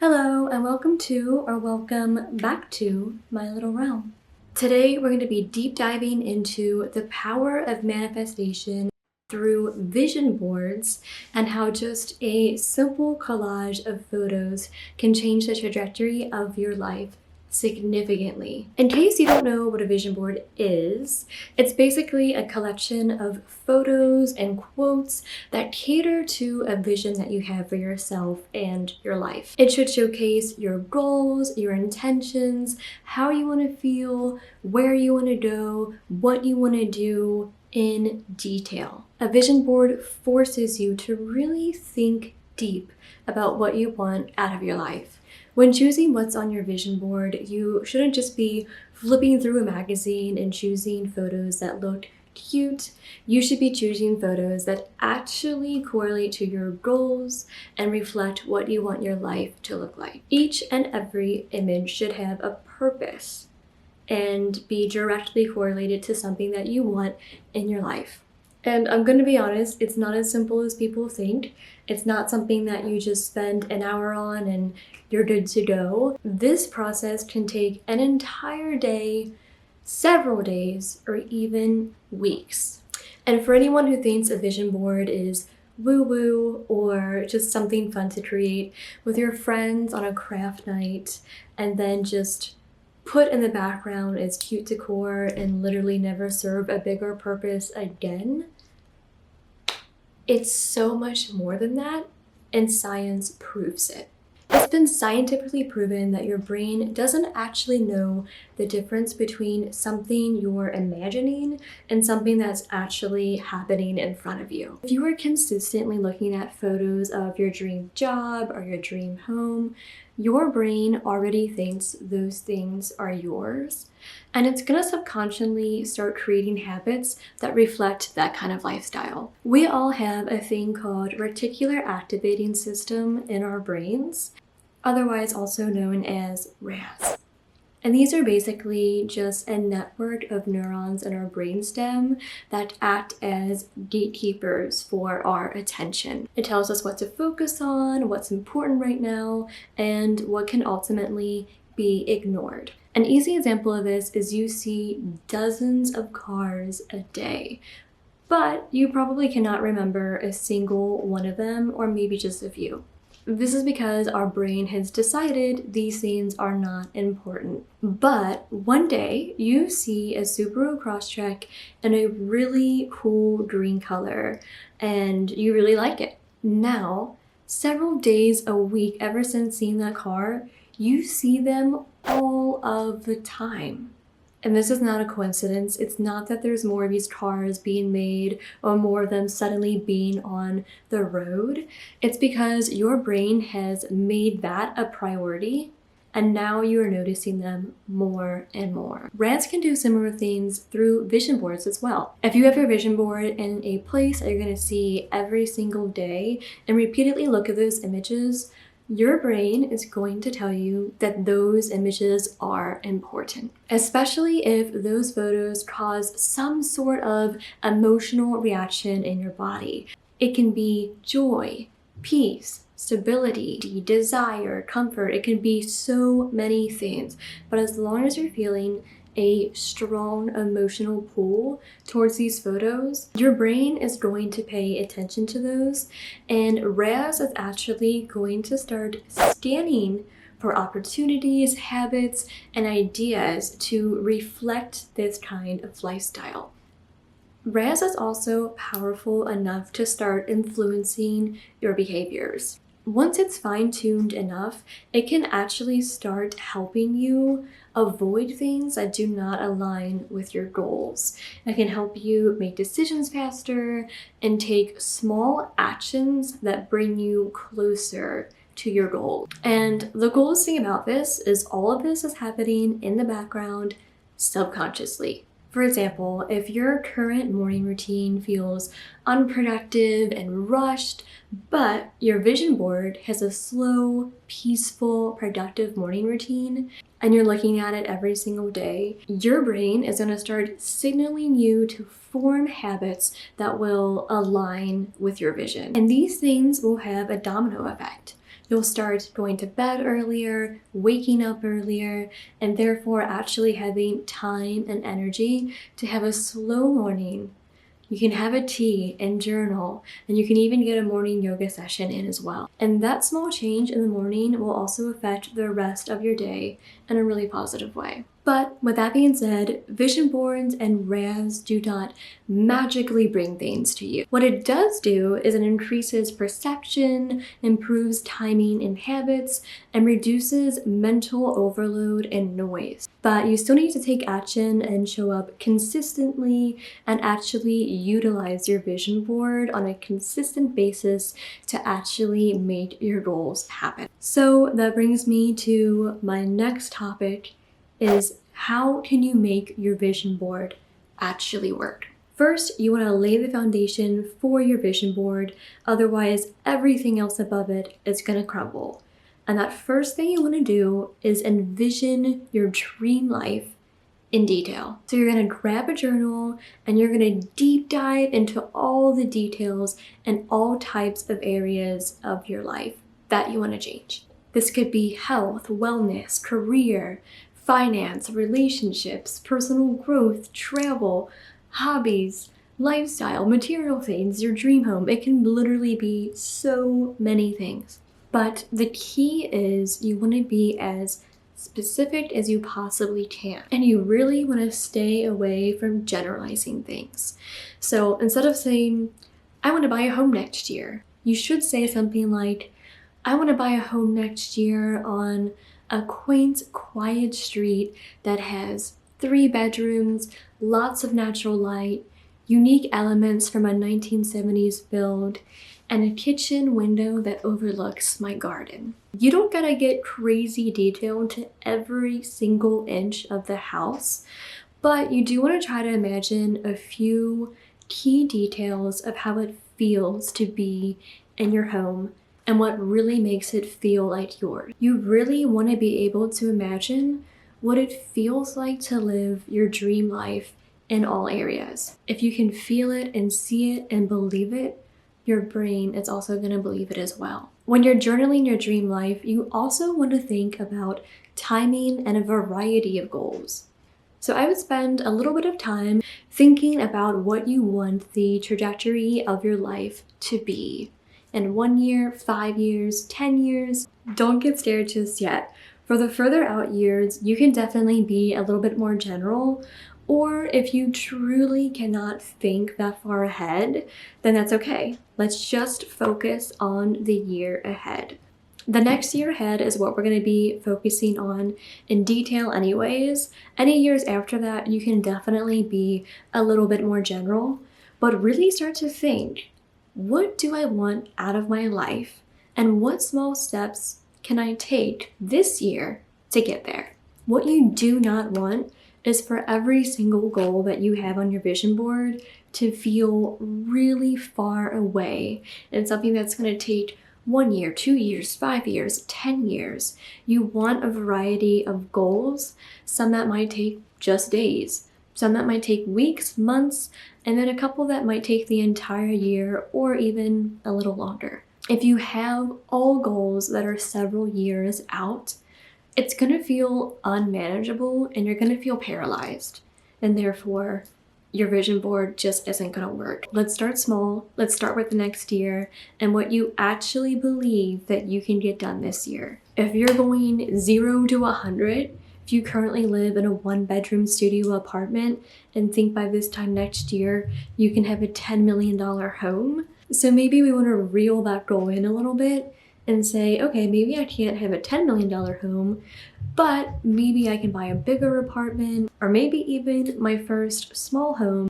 Hello and welcome back to my little realm. Today we're going to be deep diving into the power of manifestation through vision boards and how just a simple collage of photos can change the trajectory of your life significantly. In case you don't know what a vision board is, it's basically a collection of photos and quotes that cater to a vision that you have for yourself and your life. It should showcase your goals, your intentions, how you want to feel, where you want to go, what you want to do in detail. A vision board forces you to really think deep about what you want out of your life. When choosing what's on your vision board, you shouldn't just be flipping through a magazine and choosing photos that look cute. You should be choosing photos that actually correlate to your goals and reflect what you want your life to look like. Each and every image should have a purpose and be directly correlated to something that you want in your life. And I'm going to be honest, it's not as simple as people think. It's not something that you just spend an hour on and you're good to go. This process can take an entire day, several days, or even weeks. And for anyone who thinks a vision board is woo-woo or just something fun to create with your friends on a craft night and then just put in the background as cute decor and literally never serve a bigger purpose again, it's so much more than that, and science proves it. It's been scientifically proven that your brain doesn't actually know the difference between something you're imagining and something that's actually happening in front of you. If you are consistently looking at photos of your dream job or your dream home, your brain already thinks those things are yours, and it's gonna subconsciously start creating habits that reflect that kind of lifestyle. We all have a thing called Reticular Activating System in our brains, otherwise also known as RAS. And these are basically just a network of neurons in our brainstem that act as gatekeepers for our attention. It tells us what to focus on, what's important right now, and what can ultimately be ignored. An easy example of this is you see dozens of cars a day, but you probably cannot remember a single one of them, or maybe just a few. This is because our brain has decided these things are not important. But one day you see a Subaru Crosstrek in a really cool green color and you really like it. Now, several days a week ever since seeing that car, you see them all of the time. And this is not a coincidence. It's not that there's more of these cars being made or more of them suddenly being on the road. It's because your brain has made that a priority and now you're noticing them more and more. RAS can do similar things through vision boards as well. If you have your vision board in a place that you're going to see every single day and repeatedly look at those images, your brain is going to tell you that those images are important, especially if those photos cause some sort of emotional reaction in your body. It can be joy, peace, stability, desire, comfort. It can be so many things, but as long as you're feeling a strong emotional pull towards these photos, your brain is going to pay attention to those, and RAS is actually going to start scanning for opportunities, habits, and ideas to reflect this kind of lifestyle. RAS is also powerful enough to start influencing your behaviors. Once it's fine-tuned enough, it can actually start helping you avoid things that do not align with your goals. It can help you make decisions faster and take small actions that bring you closer to your goal. And the coolest thing about this is all of this is happening in the background subconsciously. For example, if your current morning routine feels unproductive and rushed, but your vision board has a slow, peaceful, productive morning routine, and you're looking at it every single day, your brain is going to start signaling you to form habits that will align with your vision. And these things will have a domino effect. You'll start going to bed earlier, waking up earlier, and therefore actually having time and energy to have a slow morning. You can have a tea and journal, and you can even get a morning yoga session in as well. And that small change in the morning will also affect the rest of your day in a really positive way. But with that being said, vision boards and RAS do not magically bring things to you. What it does do is it increases perception, improves timing and habits, and reduces mental overload and noise. But you still need to take action and show up consistently and actually utilize your vision board on a consistent basis to actually make your goals happen. So that brings me to my next topic, is how can you make your vision board actually work? First, you want to lay the foundation for your vision board, otherwise everything else above it is going to crumble. And that first thing you want to do is envision your dream life in detail. So you're going to grab a journal and you're going to deep dive into all the details and all types of areas of your life that you want to change. This could be health, wellness, career, finance, relationships, personal growth, travel, hobbies, lifestyle, material things, your dream home. It can literally be so many things. But the key is you want to be as specific as you possibly can. And you really want to stay away from generalizing things. So instead of saying, I want to buy a home next year, you should say something like, I want to buy a home next year on a quaint, quiet street that has 3 bedrooms, lots of natural light, unique elements from a 1970s build, and a kitchen window that overlooks my garden. You don't gotta get crazy detailed to every single inch of the house, but you do want to try to imagine a few key details of how it feels to be in your home and what really makes it feel like yours. You really want to be able to imagine what it feels like to live your dream life in all areas. If you can feel it and see it and believe it, your brain is also going to believe it as well. When you're journaling your dream life, you also want to think about timing and a variety of goals. So I would spend a little bit of time thinking about what you want the trajectory of your life to be. In 1 year, 5 years, 10 years, don't get scared just yet. For the further out years, you can definitely be a little bit more general, or if you truly cannot think that far ahead, then that's okay. Let's just focus on the year ahead. The next year ahead is what we're going to be focusing on in detail anyways. Any years after that, you can definitely be a little bit more general, but really start to think, what do I want out of my life? And what small steps can I take this year to get there? What you do not want is for every single goal that you have on your vision board to feel really far away and something that's going to take 1 year, 2 years, 5 years, 10 years. You want a variety of goals, some that might take just days, some that might take weeks, months, and then a couple that might take the entire year or even a little longer. If you have all goals that are several years out, it's going to feel unmanageable and you're going to feel paralyzed. And therefore, your vision board just isn't going to work. Let's start small. Let's start with the next year and what you actually believe that you can get done this year. If you're going 0 to 100, if you currently live in a 1-bedroom studio apartment and think by this time next year you can have a $10 million home, so maybe we want to reel that goal in a little bit and say, okay, maybe I can't have a $10 million home, but maybe I can buy a bigger apartment or maybe even my first small home.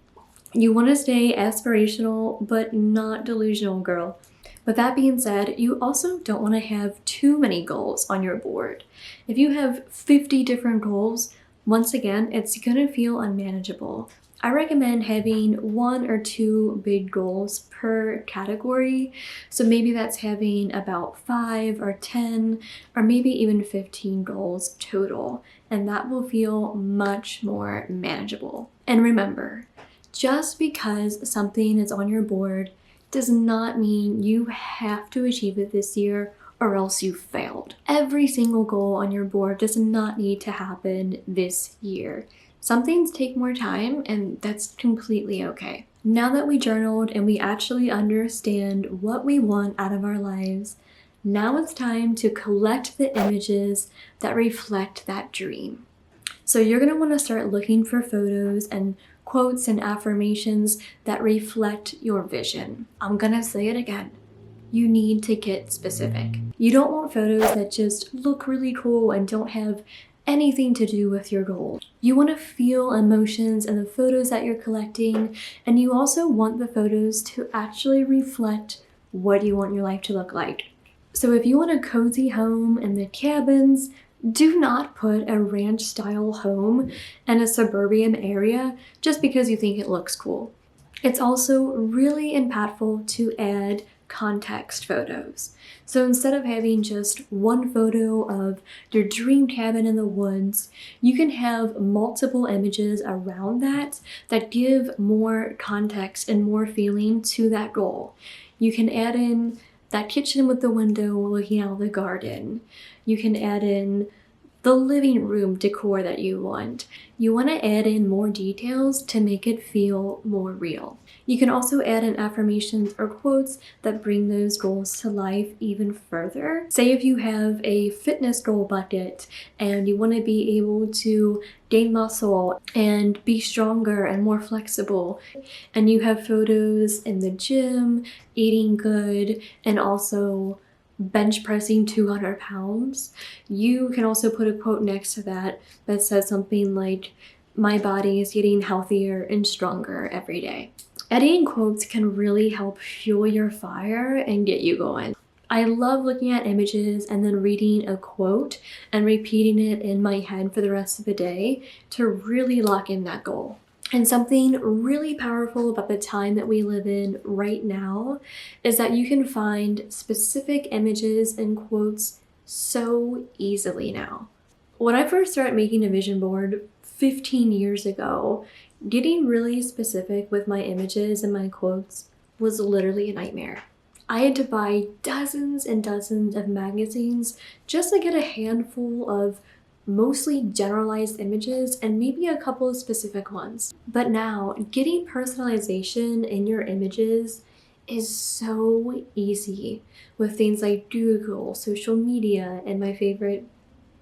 You want to stay aspirational, but not delusional, girl. With that being said, you also don't want to have too many goals on your board. If you have 50 different goals, once again, it's going to feel unmanageable. I recommend having 1 or 2 big goals per category. So maybe that's having about 5 or 10 or maybe even 15 goals total. And that will feel much more manageable. And remember, just because something is on your board does not mean you have to achieve it this year or else you failed. Every single goal on your board does not need to happen this year. Some things take more time, and that's completely okay. Now that we journaled and we actually understand what we want out of our lives, now it's time to collect the images that reflect that dream. So you're going to want to start looking for photos and quotes and affirmations that reflect your vision. I'm going to say it again. You need to get specific. You don't want photos that just look really cool and don't have anything to do with your goal. You want to feel emotions in the photos that you're collecting, and you also want the photos to actually reflect what you want your life to look like. So if you want a cozy home in the cabins, do not put a ranch-style home in a suburban area just because you think it looks cool. It's also really impactful to add context photos. So instead of having just one photo of your dream cabin in the woods, you can have multiple images around that give more context and more feeling to that goal. You can add in that kitchen with the window looking out the garden. You can add in the living room decor that you want. You want to add in more details to make it feel more real. You can also add in affirmations or quotes that bring those goals to life even further. Say if you have a fitness goal bucket and you want to be able to gain muscle and be stronger and more flexible, and you have photos in the gym, eating good, and also bench pressing 200 pounds, you can also put a quote next to that that says something like, "My body is getting healthier and stronger every day." Adding quotes can really help fuel your fire and get you going. I love looking at images and then reading a quote and repeating it in my head for the rest of the day to really lock in that goal. And something really powerful about the time that we live in right now is that you can find specific images and quotes so easily now. When I first started making a vision board 15 years ago, getting really specific with my images and my quotes was literally a nightmare. I had to buy dozens and dozens of magazines just to get a handful of mostly generalized images and maybe a couple of specific ones. But now, getting personalization in your images is so easy with things like Google, social media, and my favorite,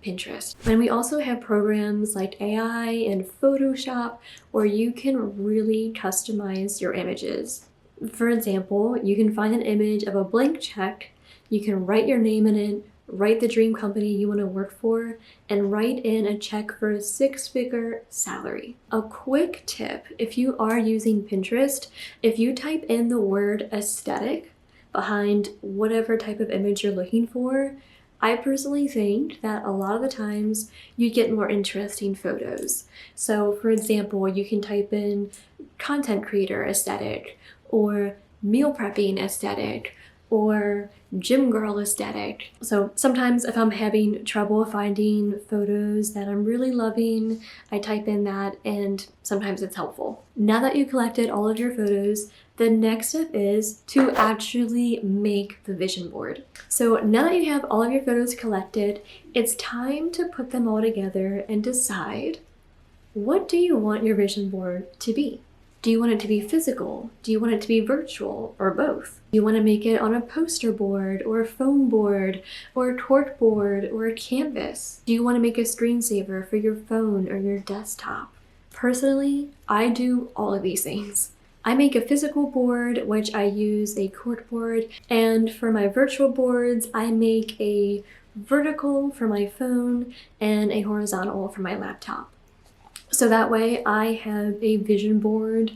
Pinterest. And we also have programs like AI and Photoshop where you can really customize your images. For example, you can find an image of a blank check, you can write your name in it, write the dream company you want to work for, and write in a check for a 6-figure salary. A quick tip, if you are using Pinterest, if you type in the word aesthetic behind whatever type of image you're looking for, I personally think that a lot of the times you get more interesting photos. So for example, you can type in content creator aesthetic, or meal prepping aesthetic, or gym girl aesthetic. So sometimes if I'm having trouble finding photos that I'm really loving, I type in that and sometimes it's helpful. Now that you collected all of your photos, the next step is to actually make the vision board. So now that you have all of your photos collected, it's time to put them all together and decide, what do you want your vision board to be? Do you want it to be physical? Do you want it to be virtual, or both? Do you want to make it on a poster board or a foam board or a cork board or a canvas? Do you want to make a screensaver for your phone or your desktop? Personally, I do all of these things. I make a physical board, which I use a cork board, and for my virtual boards, I make a vertical for my phone and a horizontal for my laptop. So that way I have a vision board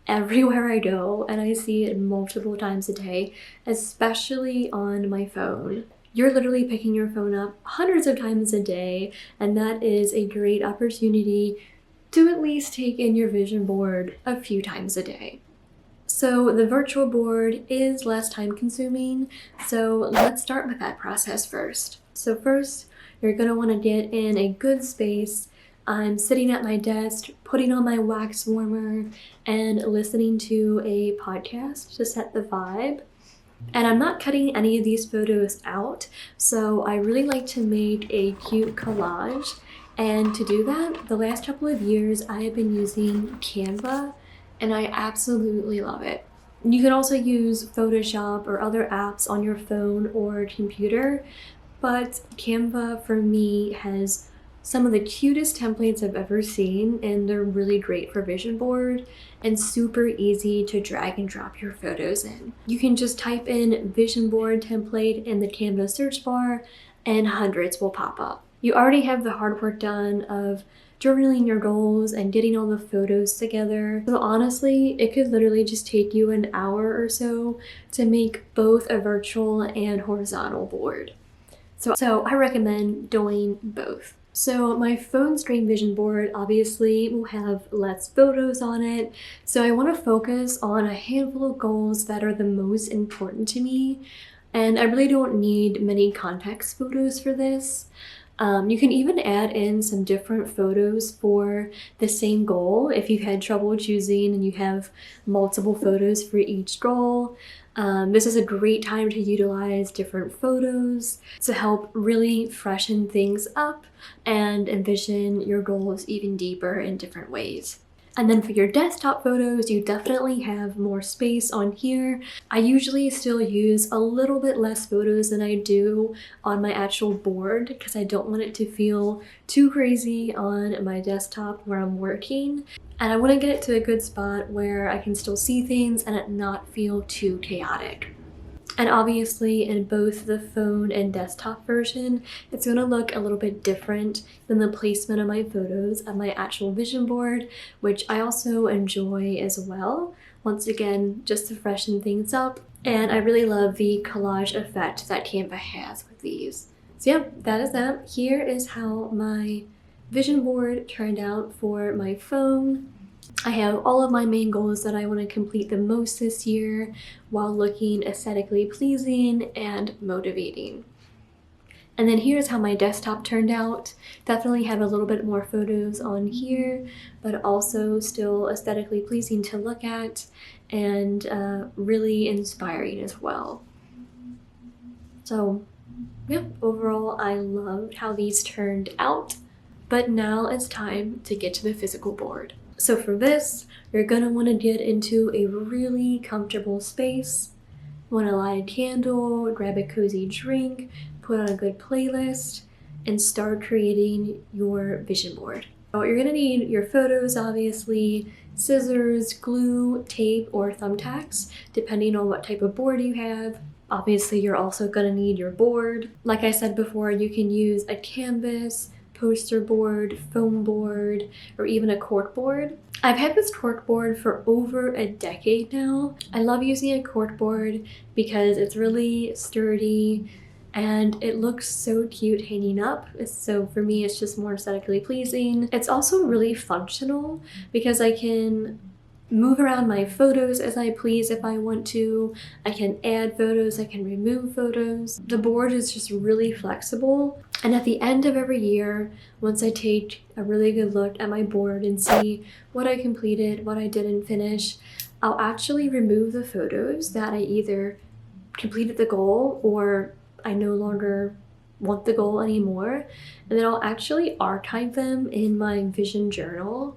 everywhere I go and I see it multiple times a day, especially on my phone. You're literally picking your phone up hundreds of times a day, and that is a great opportunity to at least take in your vision board a few times a day. So the virtual board is less time consuming, so let's start with that process first. So first, you're going to want to get in a good space. I'm sitting at my desk, putting on my wax warmer, and listening to a podcast to set the vibe. And I'm not cutting any of these photos out, so I really like to make a cute collage. And to do that, the last couple of years I have been using Canva, and I absolutely love it. You can also use Photoshop or other apps on your phone or computer, but Canva for me has some of the cutest templates I've ever seen, and they're really great for vision board and super easy to drag and drop your photos in. You can just type in vision board template in the Canva search bar and hundreds will pop up. You already have the hard work done of journaling your goals and getting all the photos together. So honestly, it could literally just take you an hour or so to make both a virtual and horizontal board. So I recommend doing both. So my phone screen vision board obviously will have less photos on it. So I want to focus on a handful of goals that are the most important to me. And I really don't need many context photos for this. You can even add in some different photos for the same goal if you've had trouble choosing and you have multiple photos for each goal. This is a great time to utilize different photos to help really freshen things up and envision your goals even deeper in different ways. And then for your desktop photos, you definitely have more space on here. I usually still use a little bit less photos than I do on my actual board because I don't want it to feel too crazy on my desktop where I'm working. And I want to get it to a good spot where I can still see things and it not feel too chaotic. And obviously in both the phone and desktop version, it's going to look a little bit different than the placement of my photos of my actual vision board, which I also enjoy as well. Once again, just to freshen things up. And I really love the collage effect that Canva has with these. So yeah, that is that. Here is how my vision board turned out for my phone. I have all of my main goals that I want to complete the most this year while looking aesthetically pleasing and motivating. And then here's how my desktop turned out. Definitely have a little bit more photos on here, but also still aesthetically pleasing to look at and really inspiring as well. So yeah, overall I loved how these turned out, but now it's time to get to the physical board. So for this, you're gonna wanna get into a really comfortable space. You wanna light a candle, grab a cozy drink, put on a good playlist, and start creating your vision board. So you're gonna need your photos, obviously, scissors, glue, tape, or thumbtacks, depending on what type of board you have. Obviously, you're also gonna need your board. Like I said before, you can use a canvas, poster board, foam board, or even a cork board. I've had this cork board for over a decade now. I love using a cork board because it's really sturdy and it looks so cute hanging up. So for me, it's just more aesthetically pleasing. It's also really functional because I can move around my photos as I please if I want to. I can add photos, I can remove photos. The board is just really flexible. And at the end of every year, once I take a really good look at my board and see what I completed, what I didn't finish, I'll actually remove the photos that I either completed the goal or I no longer want the goal anymore, and then I'll actually archive them in my vision journal,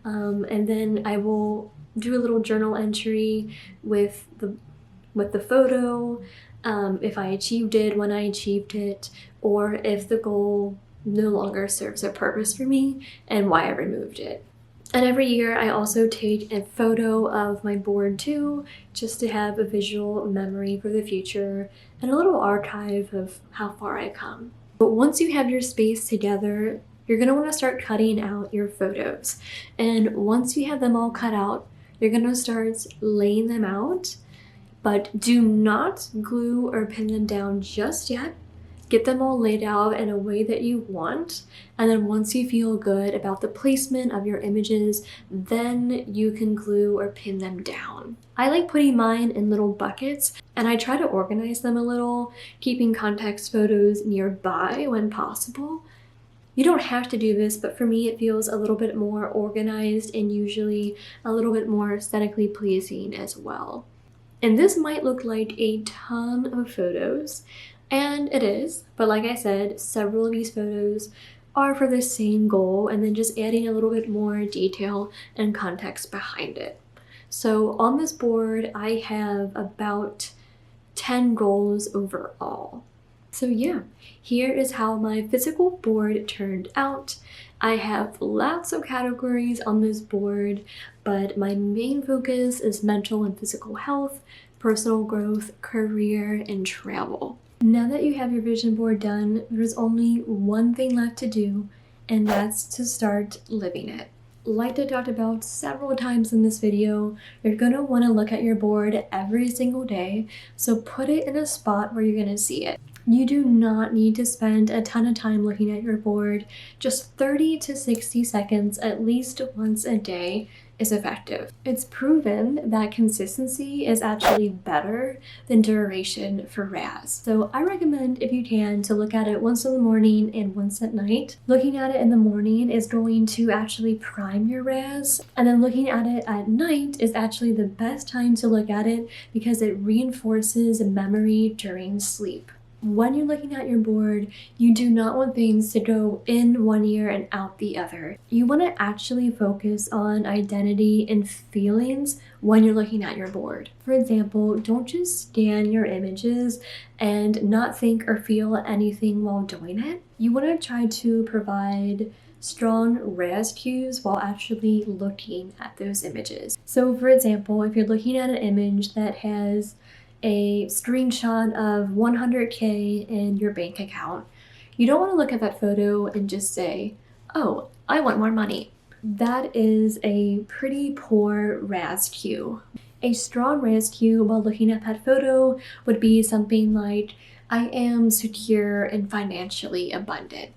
and then I will do a little journal entry with the photo, if I achieved it, when I achieved it, or if the goal no longer serves a purpose for me and why I removed it. And every year I also take a photo of my board too, just to have a visual memory for the future and a little archive of how far I come. But once you have your space together, you're gonna wanna start cutting out your photos. And once you have them all cut out, you're gonna start laying them out, but do not glue or pin them down just yet. Get them all laid out in a way that you want, and then once you feel good about the placement of your images, then you can glue or pin them down. I like putting mine in little buckets, and I try to organize them a little, keeping context photos nearby when possible. You don't have to do this, but for me it feels a little bit more organized and usually a little bit more aesthetically pleasing as well. And this might look like a ton of photos, and it is, but like I said, several of these photos are for the same goal and then just adding a little bit more detail and context behind it. So on this board, I have about 10 goals overall. So yeah, here is how my physical board turned out. I have lots of categories on this board, but my main focus is mental and physical health, personal growth, career, and travel. Now that you have your vision board done, there's only one thing left to do, and that's to start living it. Like I talked about several times in this video, you're going to want to look at your board every single day, so put it in a spot where you're going to see it. You do not need to spend a ton of time looking at your board. Just 30 to 60 seconds at least once a day is effective. It's proven that consistency is actually better than duration for RAS. So I recommend, if you can, to look at it once in the morning and once at night. Looking at it in the morning is going to actually prime your RAS, and then looking at it at night is actually the best time to look at it because it reinforces memory during sleep. When you're looking at your board, you do not want things to go in one ear and out the other. You want to actually focus on identity and feelings when you're looking at your board. For example, don't just scan your images and not think or feel anything while doing it. You want to try to provide strong RAS cues while actually looking at those images. So for example, if you're looking at an image that has a screenshot of 100K in your bank account, you don't want to look at that photo and just say, oh, I want more money. That is a pretty poor RAS cue. A strong RAS cue while looking at that photo would be something like, I am secure and financially abundant.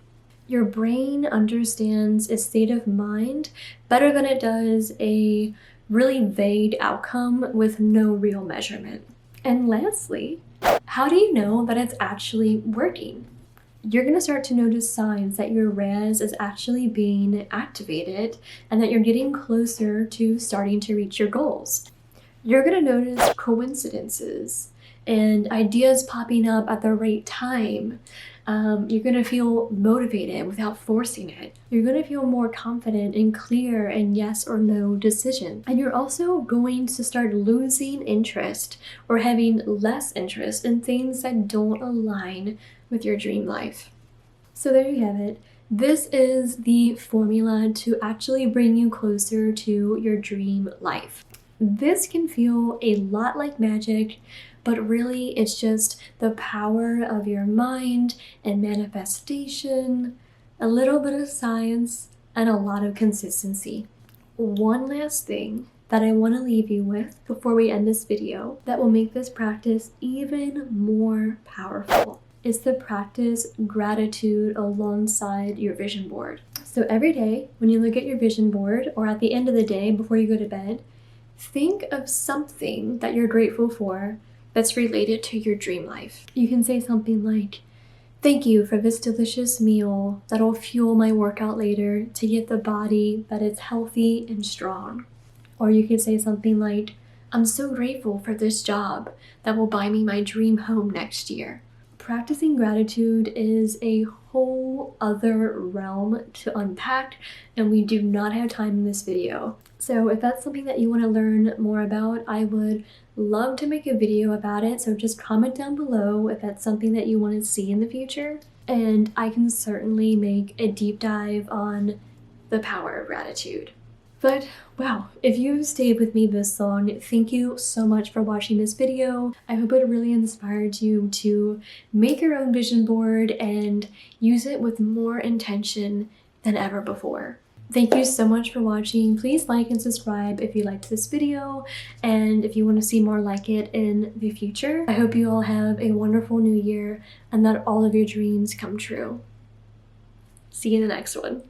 Your brain understands a state of mind better than it does a really vague outcome with no real measurement. And lastly, how do you know that it's actually working? You're going to start to notice signs that your RAS is actually being activated and that you're getting closer to starting to reach your goals. You're going to notice coincidences and ideas popping up at the right time. You're going to feel motivated without forcing it. You're going to feel more confident and clear in yes or no decisions. And you're also going to start losing interest or having less interest in things that don't align with your dream life. So there you have it. This is the formula to actually bring you closer to your dream life. This can feel a lot like magic, but really it's just the power of your mind and manifestation, a little bit of science, and a lot of consistency. One last thing that I want to leave you with before we end this video that will make this practice even more powerful is to practice gratitude alongside your vision board. So every day when you look at your vision board, or at the end of the day before you go to bed, think of something that you're grateful for that's related to your dream life. You can say something like, thank you for this delicious meal that'll fuel my workout later to get the body that is healthy and strong. Or you could say something like, I'm so grateful for this job that will buy me my dream home next year. Practicing gratitude is a whole other realm to unpack, and we do not have time in this video. So if that's something that you want to learn more about, I would love to make a video about it. So just comment down below if that's something that you want to see in the future. And I can certainly make a deep dive on the power of gratitude. But wow, if you stayed with me this long, thank you so much for watching this video. I hope it really inspired you to make your own vision board and use it with more intention than ever before. Thank you so much for watching. Please like and subscribe if you liked this video and if you want to see more like it in the future. I hope you all have a wonderful new year and that all of your dreams come true. See you in the next one.